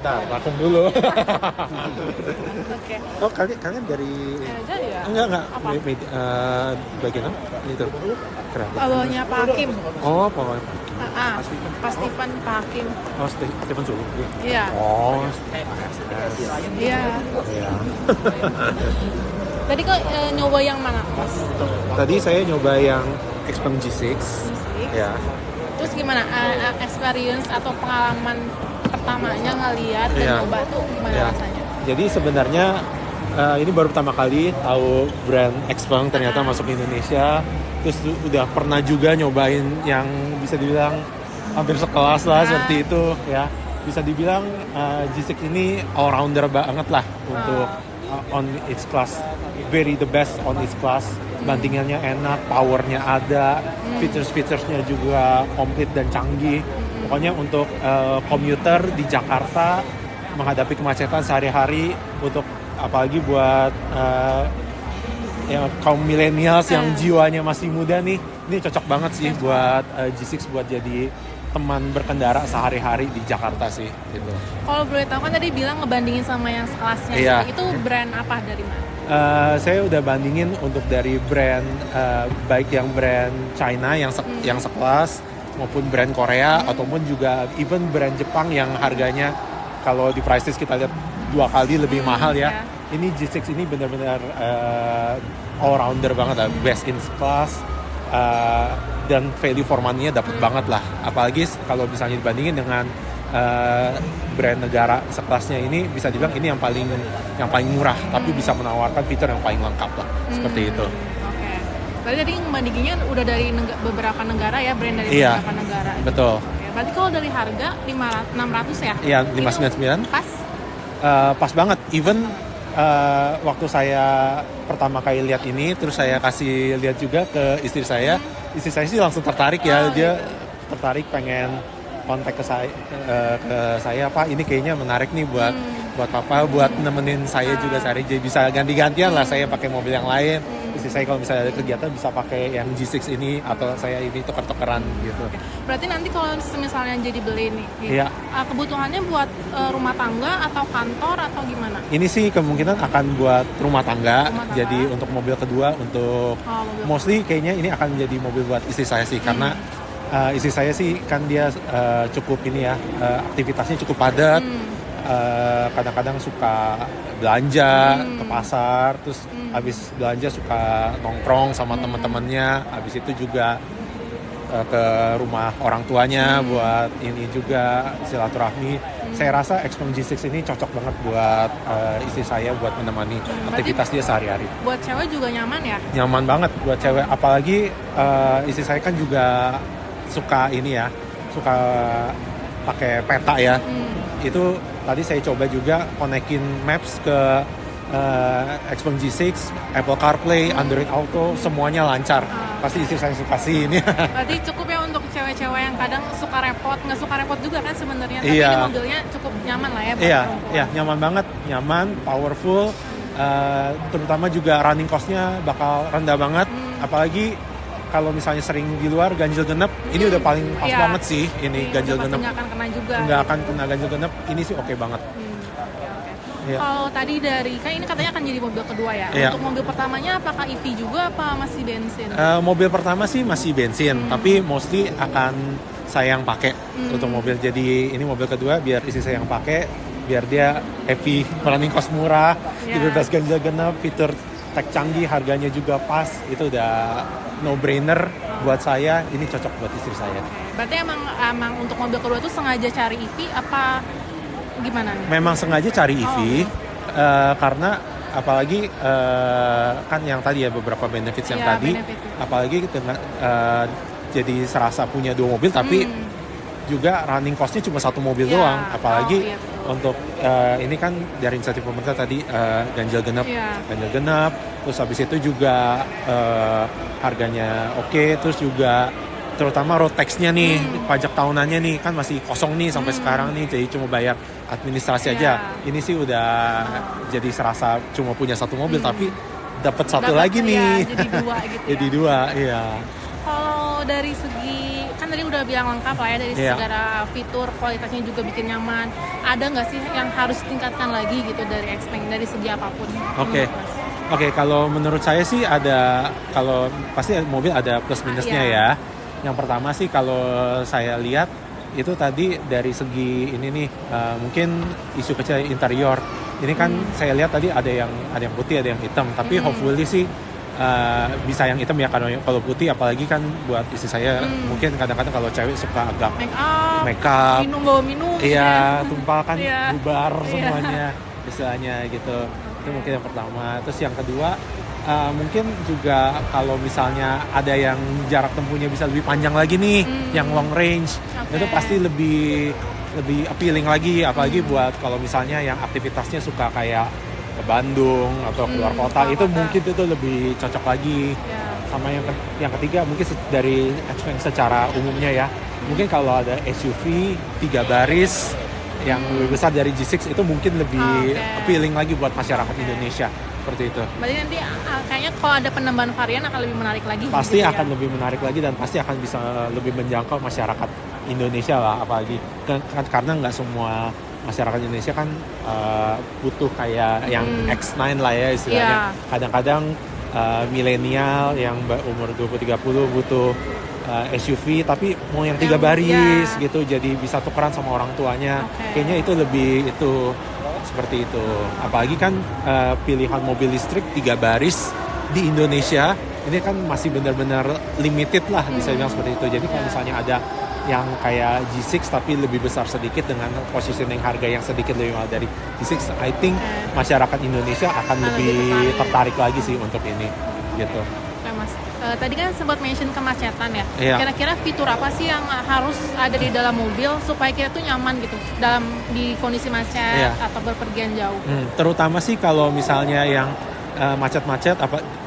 Bentar, vakum dulu. Oke. Oh, kalian dari Jadi ya? enggak Apa? bagian apa? Itu. Keren. Bawahnya Pak Hakim. Oh, pokoknya. Pak Stephen Pak Hakim. Oh, Stephen Sulu. Iya. Oh, Iya. iya. Tadi kok nyoba yang mana? Tadi saya nyoba yang Xpeng G6. Ya. Terus gimana experience atau pengalaman pertamanya ngeliat dan Iya. nyoba tuh gimana Iya. rasanya? Jadi sebenarnya ini baru pertama kali tahu brand Xpeng ternyata masuk ke Indonesia. Terus udah pernah juga nyobain yang bisa dibilang hampir sekelas lah seperti itu ya. Bisa dibilang G6 ini all rounder banget lah untuk on its class, very the best on its class. Bandingannya enak, powernya ada, features-featuresnya juga komplit dan canggih. Pokoknya untuk komuter di Jakarta menghadapi kemacetan sehari-hari, untuk apalagi buat ya, kaum millennials yang jiwanya masih muda nih, ini cocok banget sih buat G6 buat jadi teman berkendara sehari-hari di Jakarta sih gitu. Kalau boleh tahu kan tadi bilang ngebandingin sama yang sekelasnya. Iya. Itu brand apa dari mana? Saya udah bandingin untuk dari brand baik yang brand China yang sekelas maupun brand Korea ataupun juga even brand Jepang yang harganya kalau di price list kita lihat 2 kali lebih mahal ya. Ini G6 ini benar-benar all rounder banget lah, best in class dan value for money-nya dapat banget lah. Apalagi kalau misalnya dibandingin dengan brand negara sekelasnya ini, bisa dibilang ini yang paling murah tapi bisa menawarkan fitur yang paling lengkap lah, seperti itu. Oke. Berarti tadi ngebandinginnya udah dari beberapa negara ya, brand dari Iya, beberapa negara. betul. Oke. Berarti kalau dari harga 600 ya? Iya, Itu 599. Pas? Pas banget. Even waktu saya pertama kali lihat ini, terus saya kasih lihat juga ke istri saya. Istri saya sih langsung tertarik ya, dia tertarik pengen kontak ke saya, Pak, ini kayaknya menarik nih buat papa, buat nemenin saya juga sehari, jadi bisa ganti-gantian lah, saya pakai mobil yang lain. Istri saya kalau misalnya ada kegiatan bisa pakai yang G6 ini, atau saya ini tuker-tukeran gitu. Berarti nanti kalau misalnya jadi beli nih, Iya. Kebutuhannya buat rumah tangga atau kantor atau gimana? Ini sih kemungkinan akan buat rumah tangga, Rumah tangga. jadi untuk mobil kedua, untuk Mobil. mostly kayaknya ini akan menjadi mobil buat istri saya sih, karena istri saya sih kan dia cukup ini ya, aktivitasnya cukup padat. Kadang-kadang suka belanja ke pasar, terus habis belanja suka nongkrong sama teman-temannya, habis itu juga ke rumah orang tuanya buat ini juga silaturahmi. Saya rasa Xpeng G6 ini cocok banget buat istri saya buat menemani aktivitas dia sehari-hari. Buat cewek juga nyaman ya? Nyaman banget buat cewek, apalagi istri saya kan juga suka ini ya, suka pakai peta ya. Itu tadi saya coba juga konekin Maps ke Xpeng G6, Apple CarPlay, Android Auto, semuanya lancar. Pasti istri saya suka sih ini. Berarti cukup ya untuk cewek-cewek yang kadang suka repot, nggak suka repot juga kan sebenarnya. Tapi Iya. ini mobilnya cukup nyaman lah ya buat Iya, perempuan. iya, nyaman banget, nyaman, powerful, terutama juga running cost-nya bakal rendah banget. Apalagi kalau misalnya sering di luar ganjil genap, ini udah paling pas Iya. banget sih ini ganjil Udah pasti genap. nggak akan kena juga. Nggak akan kena ganjil genap, ini sih oke banget. Oke. Iya. Kalau tadi kan ini katanya akan jadi mobil kedua ya. Iya. Untuk mobil pertamanya apakah EV juga apa masih bensin? Mobil pertama sih masih bensin, tapi mostly akan saya yang pakai untuk mobil. Jadi ini mobil kedua biar istri saya yang pakai, biar dia happy, running cost murah, dibebas ganjil genap, fitur tech canggih, harganya juga pas. Itu udah no brainer buat saya. Ini cocok buat istri saya. Berarti emang untuk mobil kedua tuh sengaja cari EV apa gimana nih? Memang sengaja cari EV karena apalagi kan yang tadi ya beberapa benefits yang Iya, tadi, benefit. apalagi dengan jadi serasa punya 2 mobil tapi juga running cost-nya cuma 1 mobil Iya. doang. Apalagi Iya. untuk ini kan dari inisiatif pemerintah tadi ganjil genap, Iya. ganjil genap, terus habis itu juga harganya oke, terus juga terutama road tax-nya nih, pajak tahunannya nih kan masih kosong nih sampai sekarang nih, jadi cuma bayar administrasi aja. Ini sih udah jadi serasa cuma punya 1 mobil tapi dapat 1 lagi nih. Jadi 2 gitu ya. Jadi 2, iya. Kalau dari segi kan tadi udah bilang lengkap lah ya dari Iya. segala fitur, kualitasnya juga bikin nyaman. Ada nggak sih yang harus ditingkatkan lagi gitu dari Xpeng dari segi apapun? Oke. menurut Mas? Oke, kalau menurut saya sih kalau pasti mobil ada plus minusnya Iya. ya. Yang pertama sih kalau saya lihat itu tadi dari segi ini nih, mungkin isu kecil interior. Ini kan saya lihat tadi ada yang putih, ada yang hitam. Tapi hopefully sih bisa yang hitam ya, karena kalau putih apalagi kan buat istri saya mungkin kadang-kadang kalau cewek suka agak make up, bawa minum. iya, tumpah kan Iya. bubar Iya. semuanya istilahnya gitu. Itu mungkin yang pertama. Terus yang kedua, mungkin juga kalau misalnya ada yang jarak tempuhnya bisa lebih panjang lagi nih, yang long range, Oke. itu pasti lebih appealing lagi, apalagi buat kalau misalnya yang aktivitasnya suka kayak ke Bandung atau keluar kota, keluar itu kota. mungkin itu lebih cocok lagi. Ya. Sama yang ketiga mungkin dari Xpeng secara umumnya ya, mungkin kalau ada SUV 3 baris yang lebih besar dari G6 itu mungkin lebih Oke. appealing lagi buat masyarakat Indonesia, seperti itu. Berarti nanti kayaknya kalau ada penambahan varian akan lebih menarik lagi. Pasti gitu ya? akan lebih menarik lagi dan pasti akan bisa lebih menjangkau masyarakat Indonesia lah, apalagi karena nggak semua masyarakat Indonesia kan butuh kayak yang X9 lah ya istilahnya. Iya. Kadang-kadang milenial yang umur 20-30 butuh SUV tapi mau yang 3 baris iya. gitu, jadi bisa tukeran sama orang tuanya. Oke. Kayaknya itu lebih seperti itu. Apalagi kan pilihan mobil listrik 3 baris di Indonesia ini kan masih benar-benar limited lah, bisa bilang seperti itu. Jadi kalau misalnya ada yang kayak G6 tapi lebih besar sedikit dengan positioning harga yang sedikit lebih mahal dari G6, I think masyarakat Indonesia akan lebih tertarik lagi sih untuk ini gitu. Oke, Mas. Tadi kan sempat mention kemacetan ya. Iya. Kira-kira fitur apa sih yang harus ada di dalam mobil supaya kita tuh nyaman gitu di kondisi macet Iya. atau berpergian jauh? Terutama sih kalau misalnya yang macet-macet,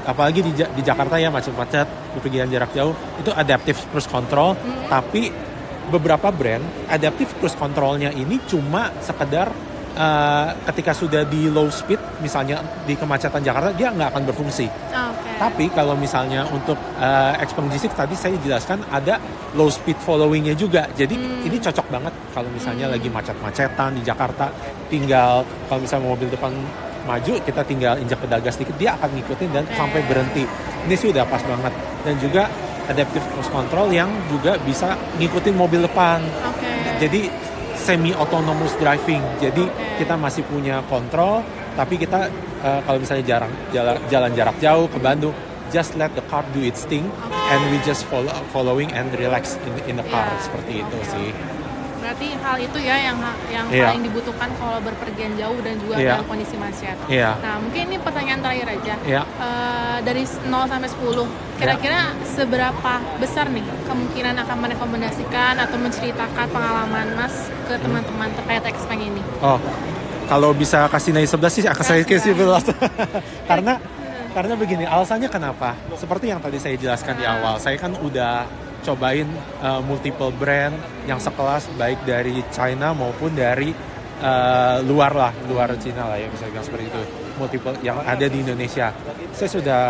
apalagi di Jakarta ya, macet-macet, bepergian jarak jauh, itu adaptive cruise control. Tapi beberapa brand adaptive cruise controlnya ini cuma sekedar ketika sudah di low speed, misalnya di kemacetan Jakarta, dia nggak akan berfungsi. Oke. Tapi kalau misalnya untuk Xpeng G6 tadi saya jelaskan ada low speed followingnya juga. Jadi ini cocok banget kalau misalnya lagi macet-macetan di Jakarta. Tinggal kalau misalnya mobil depan maju, kita tinggal injak pedal gas dikit, dia akan ngikutin dan sampai berhenti. Ini sih udah pas banget. Dan juga adaptive cruise control yang juga bisa ngikutin mobil depan. Oke. Jadi semi autonomous driving. Jadi kita masih punya kontrol, tapi kita kalau misalnya jalan jarak jauh ke Bandung, just let the car do its thing, and we just following and relax in the car. Iya. Seperti itu sih. Berarti hal itu ya yang Iya. paling dibutuhkan kalau berpergian jauh dan juga Iya. dalam kondisi macet. Iya. Nah, mungkin ini pertanyaan terakhir aja. Iya. Dari 0 sampai 10, kira-kira seberapa besar nih kemungkinan akan merekomendasikan atau menceritakan pengalaman Mas ke teman-teman terkait Xpeng ini? Oh, kalau bisa kasih nilai 11 sih akan saya kasih 11. karena begini, alasannya kenapa? Seperti yang tadi saya jelaskan di awal, saya kan udah cobain multiple brand yang sekelas, baik dari China maupun dari luar Cina lah ya, bisa bilang seperti itu, multiple yang ada di Indonesia. Saya sudah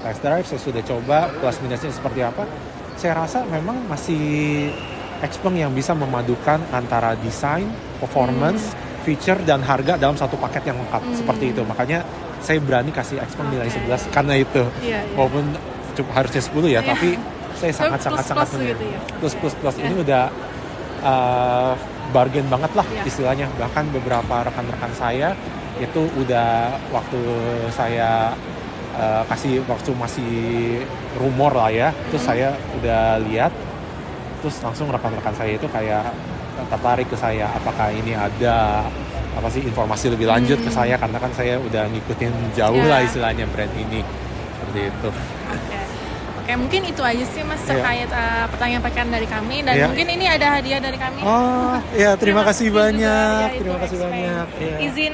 test drive, saya sudah coba plus minusnya seperti apa. Saya rasa memang masih Xpeng yang bisa memadukan antara desain, performance, feature dan harga dalam satu paket yang lengkap seperti itu. Makanya saya berani kasih Xpeng nilai 11 karena itu. Iya. Walaupun harusnya 10 ya, tapi saya sangat Plus menarik. gitu ya. Plus ini udah bargain banget lah istilahnya. Bahkan beberapa rekan-rekan saya itu udah waktu saya waktu masih rumor lah ya, terus saya udah lihat, terus langsung rekan-rekan saya itu kayak tertarik ke saya, apakah ini ada apa sih informasi lebih lanjut ke saya, karena kan saya udah ngikutin jauh lah istilahnya brand ini, seperti itu. Oke, mungkin itu aja sih Mas terkait pertanyaan-pertanyaan dari kami, dan mungkin ini ada hadiah dari kami. Oh, ya terima kasih juga banyak. ya, Terima itu kasih Xpeng. banyak. Iya. Izin